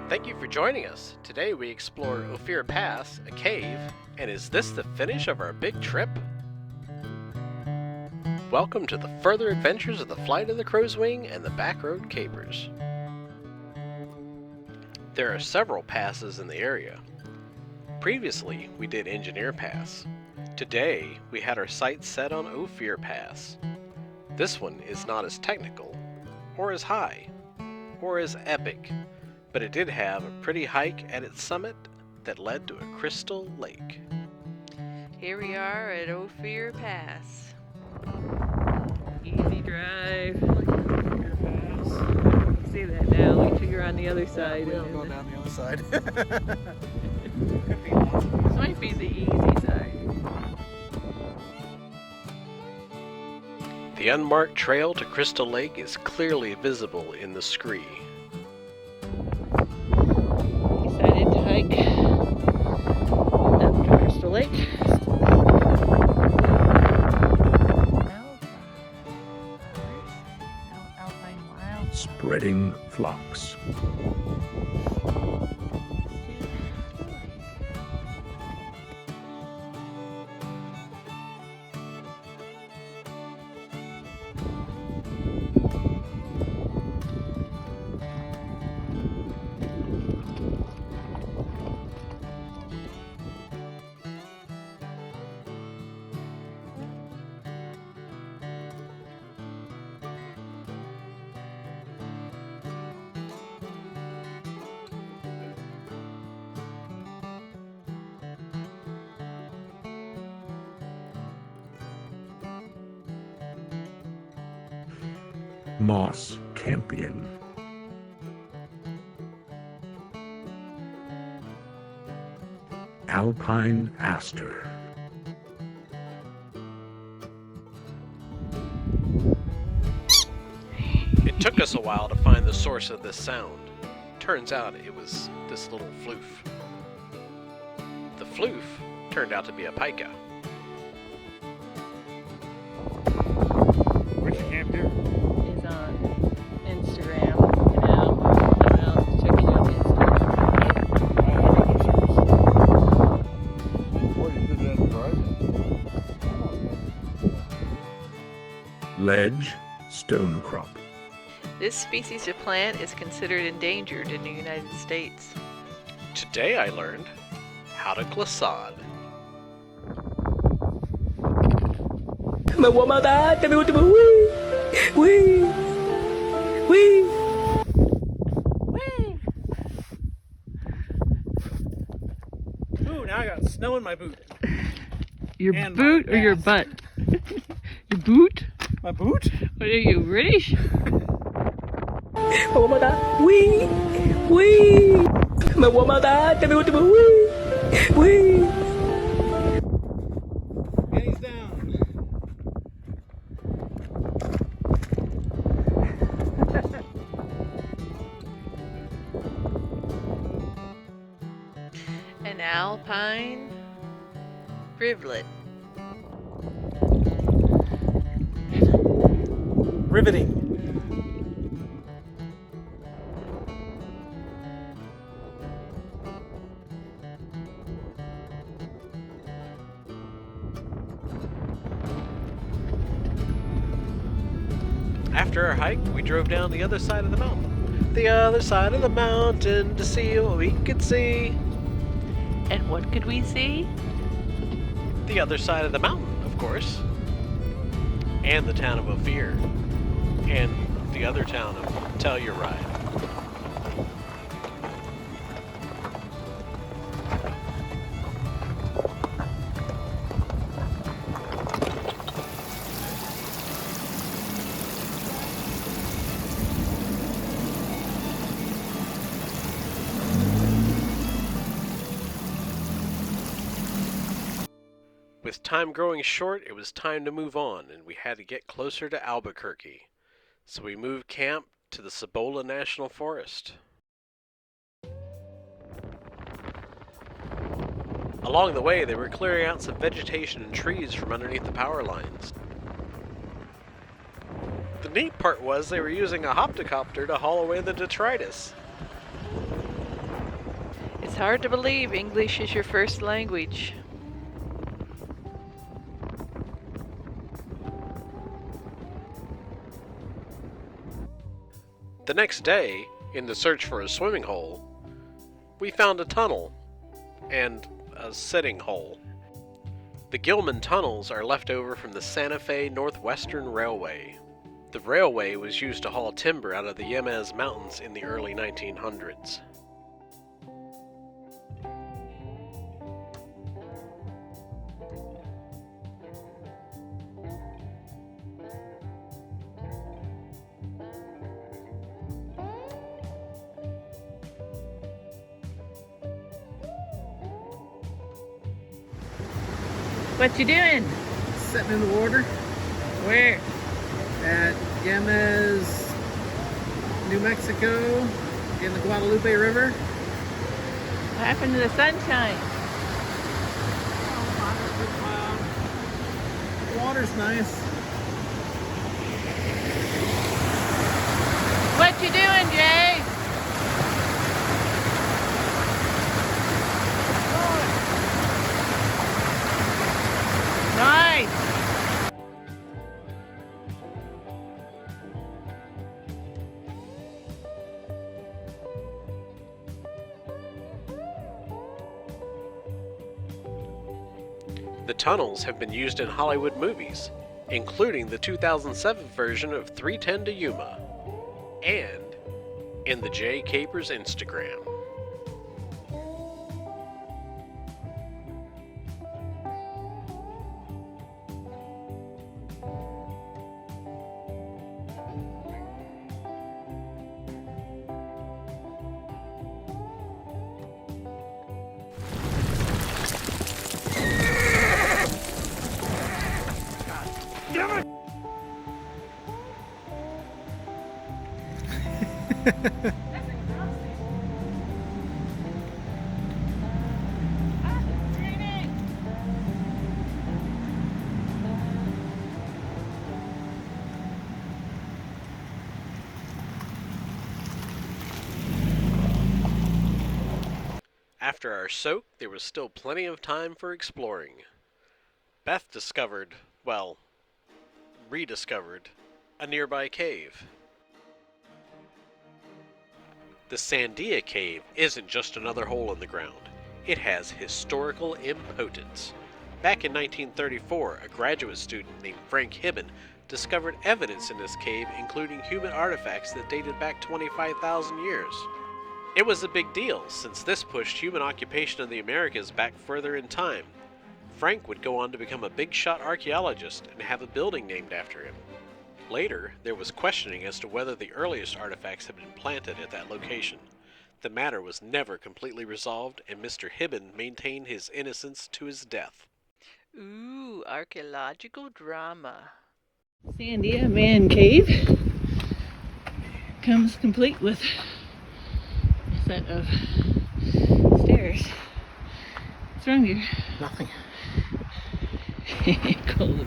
Thank you for joining us. Today we explore Ophir Pass, a cave, and is this the finish of our big trip? Welcome to the further adventures of the Flight of the Crow's Wing and the Backroad Capers. There are several passes in the area. Previously, we did Engineer Pass. Today, we had our sights set on Ophir Pass. This one is not as technical, or as high, or as epic, but it did have a pretty hike at its summit that led to a crystal lake. Here we are at Ophir Pass. Easy drive. Ophir Pass. See that now, we figure on the other side. We'll go down the other side. This might be the easy side. The unmarked trail to Crystal Lake is clearly visible in the scree. Decided to hike up to Crystal Lake. Spreading flocks. Moss campion. Alpine aster. It took us a while to find the source of this sound. Turns out it was this little floof. The floof turned out to be a pika. Where's your camp here? Is on Instagram, you know. Everyone else is checking out Instagram. What, you did that in drive? Ledge stone crop. This species of plant is considered endangered in the United States. Today I learned how to glissade. Ooh, now I got snow in my boot. Your And boot my or your ass. butt? Your boot? My boot? What are you, British? Hands down. An alpine rivulet. Riveting. After our hike, we drove down the other side of the mountain. The other side of the mountain to see what we could see. And what could we see? The other side of the mountain, of course. And the town of Ophir. And the other town of Telluride. With time growing short, it was time to move on, and we had to get closer to Albuquerque. So we moved camp to the Cibola National Forest. Along the way, they were clearing out some vegetation and trees from underneath the power lines. The neat part was they were using a hoptocopter to haul away the detritus. It's hard to believe English is your first language. The next day, in the search for a swimming hole, we found a tunnel and a sitting hole. The Gilman tunnels are left over from the Santa Fe Northwestern Railway. The railway was used to haul timber out of the Yemez Mountains in the early 1900s. What you doing? Sitting in the water Where? at Yemez, New Mexico, in the Guadalupe River. What happened to the sunshine? The water's nice. What you doing, Jay? Nice. The tunnels have been used in Hollywood movies, including the 2007 version of 310 to Yuma, and in the Jay Capers Instagram. After our soak, there was still plenty of time for exploring. Beth discovered, well, rediscovered, a nearby cave. The Sandia Cave isn't just another hole in the ground. It has historical importance. Back in 1934, a graduate student named Frank Hibben discovered evidence in this cave, including human artifacts that dated back 25,000 years. It was a big deal, since this pushed human occupation of the Americas back further in time. Frank would go on to become a big-shot archaeologist and have a building named after him. Later, there was questioning as to whether the earliest artifacts had been planted at that location. The matter was never completely resolved, and Mr. Hibben maintained his innocence to his death. Ooh, archaeological drama. Sandia Man Cave comes complete with a set of stairs. What's wrong here? Nothing. Cold.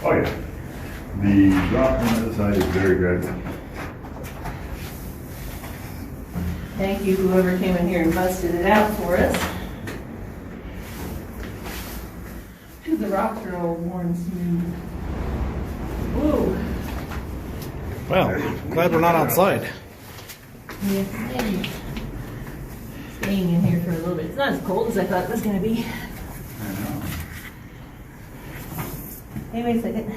Oh yeah. The rock on the other side is very good. Thank you, whoever came in here and busted it out for us. Because the rocks are all worn smooth. Whoa. Well, glad we're not outside. Yeah, staying in here for a little bit. It's not as cold as I thought it was going to be. I know. Hey, wait a second.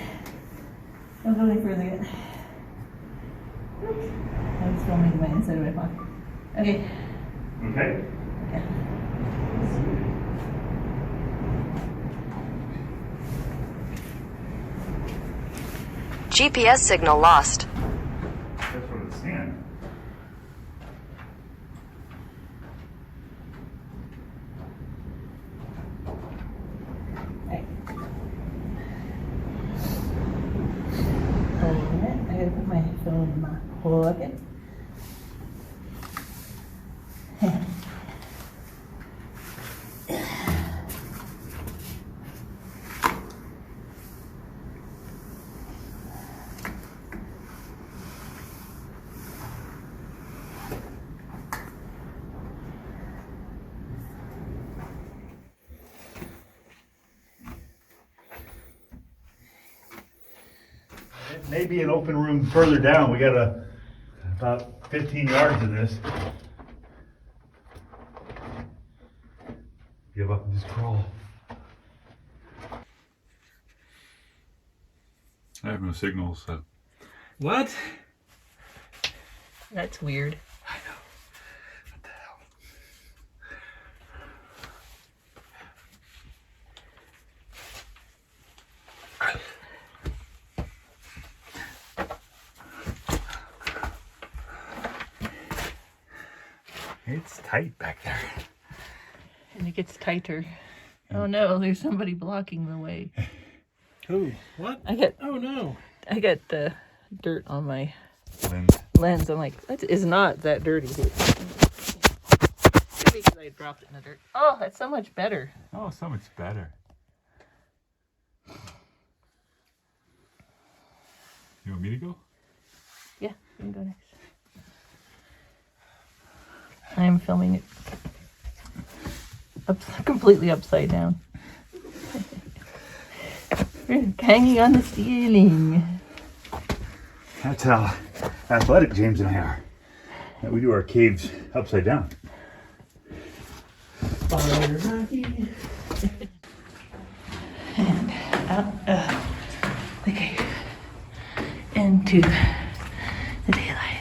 Don't go any further yet. Oops. I was filming my inside of my pocket. Okay. Okay. Yeah. GPS signal lost. That's what it's saying. Right. Hold on a minute. I gotta put my phone in my pocket. may be an open room further down. We got about 15 yards of this. Give up and just crawl. I have no signals. So. What? That's weird. I know. What the hell? It's tight back there. And it gets tighter. Oh no, there's somebody blocking the way. Who? What? Oh no. I got the dirt on my Lens. lens. I'm like, that is not that dirty. Maybe because I dropped it in the dirt. Oh, that's so much better. Oh, so much better. You want me to go? Yeah, you can go next. I'm filming it completely upside down. Hanging on the ceiling. That's how athletic James and I are. That we do our caves upside down. And out of the cave into the daylight.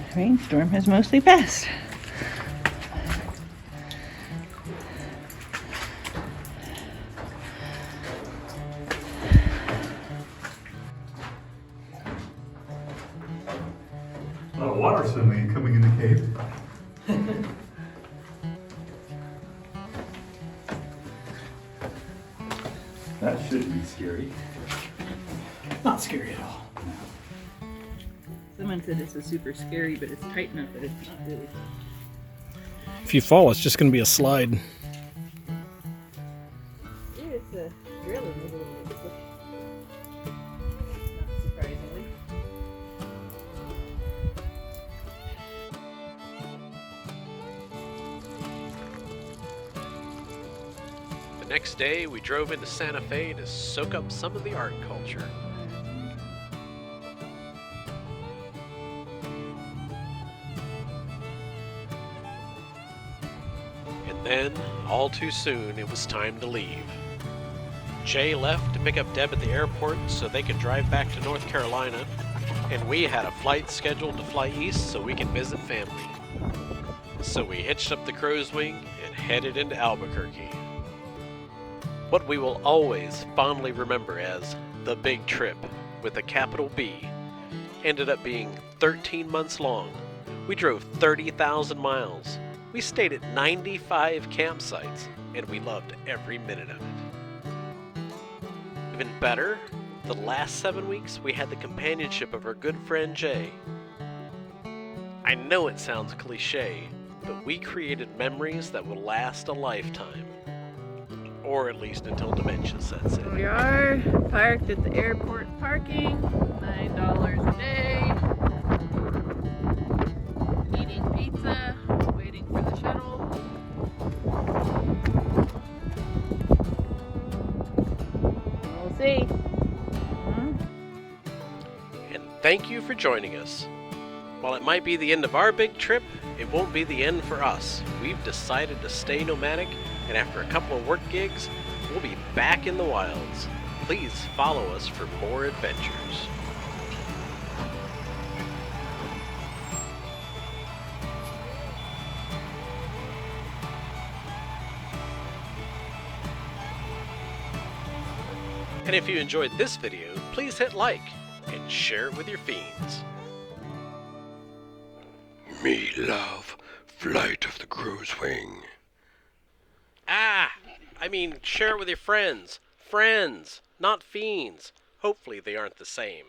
The rainstorm has mostly passed. A lot of water suddenly coming in the cave. That shouldn't be scary. Not scary at all. Someone said this is super scary, but it's tight enough that it's not really. If you fall, it's just going to be a slide. It's a really little bit. Not surprisingly. The next day, we drove into Santa Fe to soak up some of the art culture. And then, all too soon, it was time to leave. Jay left to pick up Deb at the airport so they could drive back to North Carolina, and we had a flight scheduled to fly east so we could visit family. So we hitched up the crow's wing and headed into Albuquerque. What we will always fondly remember as the big trip, with a capital B, ended up being 13 months long. We drove 30,000 miles. We stayed at 95 campsites, and we loved every minute of it. Even better, the last 7 weeks we had the companionship of our good friend Jay. I know it sounds cliche, but we created memories that will last a lifetime. Or at least until dementia sets in. We are parked at the airport parking, $9 a day. Eating pizza, waiting for the shuttle. We'll see. And thank you for joining us. While it might be the end of our big trip, it won't be the end for us. We've decided to stay nomadic, and after a couple of work gigs, we'll be back in the wilds. Please follow us for more adventures. And if you enjoyed this video, please hit like and share it with your fiends. Me love Flight of the Crow's Wing. I mean, share it with your friends. Friends, not fiends. Hopefully they aren't the same.